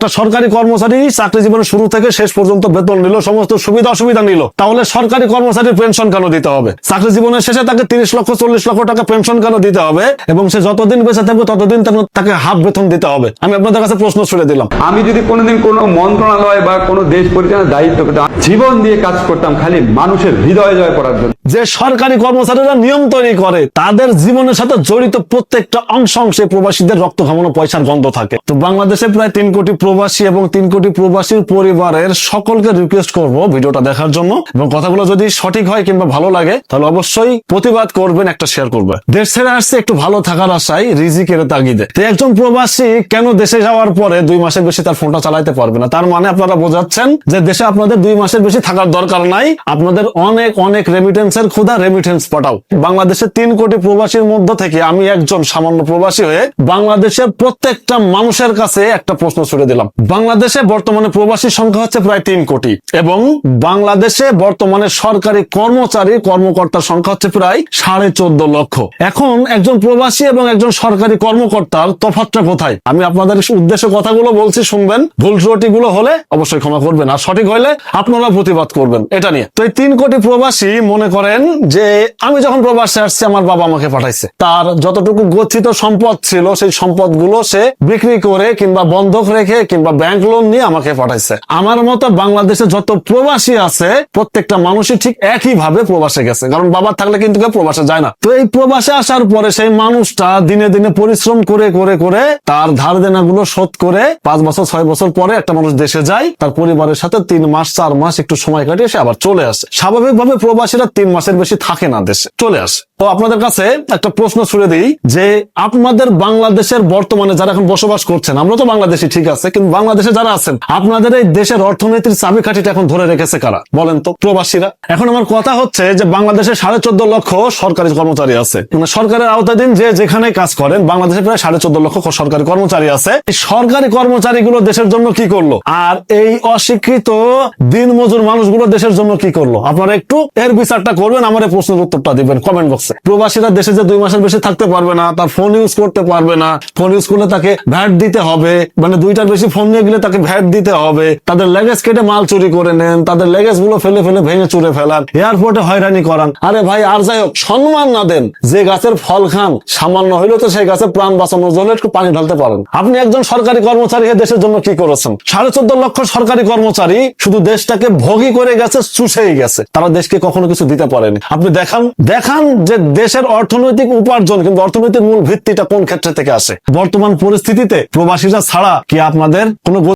একটা সরকারি কর্মচারী চাকরি জীবনের শুরু থেকে শেষ পর্যন্ত বেতন নিল, সমস্ত সুবিধা অসুবিধা নিল, তাহলে সরকারি কর্মচারীর পেনশন কেন দিতে হবে? চাকরি জীবনের শেষে তাকে 30 লক্ষ 40 লক্ষ টাকা পেনশন কেন দিতে হবে? এবং সে যতদিন বেঁচে থাকবে ততদিন তাকে হাফ বেতন দিতে হবে? আমি আপনাদের কাছে প্রশ্ন ছুড়ে দিলাম। আমি যদি কোনোদিন কোনো মন্ত্রণালয় বা কোনো দেশ পরিচালনার দায়িত্ব পেতাম, জীবন দিয়ে কাজ করতাম খালি মানুষের হৃদয় জয় করার জন্য। যে সরকারি কর্মচারীরা নিয়ম তৈরি করে তাদের জীবনের সাথে জড়িত প্রত্যেকটা অংশে প্রবাসীদের রক্ত ঘামানো পয়সার গন্ধ থাকে। তো বাংলাদেশে প্রায় 3 কোটি প্রবাসী এবং 3 কোটি প্রবাসীর পরিবারের সকলকে রিকোয়েস্ট করব ভিডিওটা দেখার জন্য, এবং কথাগুলো যদি সঠিক হয় কিংবা ভালো লাগে তাহলে অবশ্যই প্রতিবাদ করবেন, একটা শেয়ার করবেন। দেশ ছেড়ে আসছে একটু ভালো থাকার আশায়, রিজিকের তাগিদে। তো একজন প্রবাসী কেন দেশে যাওয়ার পরে 2 মাসের বেশি তার ফোনটা চালাইতে পারবে না? তার মানে আপনারা বোঝাচ্ছেন যে দেশে আপনাদের 2 মাসের বেশি থাকার দরকার নাই, আপনাদের অনেক অনেক রেমিটেন্সের ক্ষুধা, রেমিটেন্স পাঠাও। বাংলাদেশে 3 কোটি প্রবাসীর মধ্য থেকে আমি একজন সামান্য প্রবাসী হয়ে বাংলাদেশের প্রত্যেকটা মানুষের কাছে একটা প্রশ্ন ছুড়ে দিলাম। বাংলাদেশে বর্তমানে প্রবাসীর সংখ্যা হচ্ছে প্রায় 3 কোটি এবং বাংলাদেশে বর্তমানে সরকারি কর্মকর্তার সংখ্যা হচ্ছে প্রায় 14.5 লক্ষ। এখন একজন প্রবাসী এবং একজন সরকারি কর্মকর্তার তফাৎটা কোথায়? আমি আপনাদের উদ্দেশ্যে কথাগুলো বলছি, শুনবেন। ভুল ত্রুটিগুলো হলে অবশ্যই ক্ষমা করবেন, আর সঠিক হলে আপনারা প্রতিবাদ করবেন এটা নিয়ে। তো এই 3 কোটি প্রবাসী মনে করেন যে আমি যখন প্রবাসে আসছি আমার বাবা আমাকে পাঠাইছে, তার যতটুকু গচ্ছিত সম্পদ ছিল সেই সম্পদগুলো সে বিক্রি করে কিংবা বন্ধক রেখে কিংবা ব্যাংক লোন নিয়ে আমাকে পাঠাইছে। আমার মতো বাংলাদেশে যত প্রবাসী আছে প্রত্যেকটা মানুষই ঠিক একই ভাবে প্রবাসে গেছে, কারণ বাবা থাকলে কিন্তু কেউ প্রবাসে যায় না। তো এই প্রবাসে আসার পরে সেই মানুষটা দিনে দিনে পরিশ্রম করে করে করে তার ধার দেনাগুলো শোধ করে 5 বছর 6 বছর পরে একটা মানুষ দেশে যায়, তার পরিবারের সাথে 3 মাস 4 মাস একটু সময় কাটিয়ে সে আবার চলে আসে। স্বাভাবিকভাবে প্রবাসীরা 3 মাসের বেশি থাকে না দেশে, চলে আসে। তো আপনাদের কাছে একটা প্রশ্ন ছুড়ে দিই যে আপনাদের বাংলাদেশের বর্তমানে যারা এখন বসবাস করছেন, আমরা তো বাংলাদেশি ঠিক আছে, কিন্তু বাংলাদেশে যারা আছেন আপনাদের এই দেশের অর্থনীতির চাবিকাঠিটা এখন ধরে রেখেছে কারা বলেন তো? প্রবাসীরা। এখন আমার কথা হচ্ছে যে বাংলাদেশে 14.5 লক্ষ সরকারি কর্মচারী আছে, মানে সরকারের আওতাধীন যে যেখানে কাজ করেন বাংলাদেশে প্রায় 14.5 লক্ষ সরকারি কর্মচারী আছে। এই সরকারি কর্মচারীগুলো দেশের জন্য কি করলো, আর এই অশিক্ষিত দিনমজুর মানুষগুলো দেশের জন্য কি করলো? আপনারা একটু এর বিচারটা করবেন, আমার এই প্রশ্নের উত্তরটা দিবেন কমেন্ট বক্সে। প্রবাসীরা দেশে যে 2 মাসের বেশি থাকতে পারবে না, তার ফোন ইউজ করতে পারবে না, ফোন ইউজ করলে তাকে ভ্যাট দিতে হবে, মানে 2টার বেশি ফোন নিয়ে গেলে তাকে ভ্যাট দিতে হবে, তাদের লেগেজ কেটে মাল চুরি করে নেন, তাদের লেগেজ গুলো ফেলে ফেলে ভেঙে চুরে ফেলান, এয়ারপোর্টে হয়রানি করান। আরে ভাই, আর যাই হোক, সম্মান না দেন। যে গাছের ফল খান সামান্য হইলেও তো সেই গাছের প্রাণ বাঁচানোর জন্য একটু পানি ঢালতে পারেন। আপনি একজন সরকারি কর্মচারী হয়ে দেশের জন্য কি করেছেন? 14.5 লক্ষ সরকারি কর্মচারী শুধু দেশটাকে ভোগী করে গেছে, চুষেই গেছে, তারা দেশকে কখনো কিছু দিতে পারেনি। আপনি দেখান যে দেশের অর্থনৈতিক উপার্জন কিন্তু অর্থনৈতিক মূল ভিত্তিটা কোন ক্ষেত্র থেকে আসে? বর্তমান পরিস্থিতিতে প্রবাসীরা ছাড়া কি আপনাদের কোনো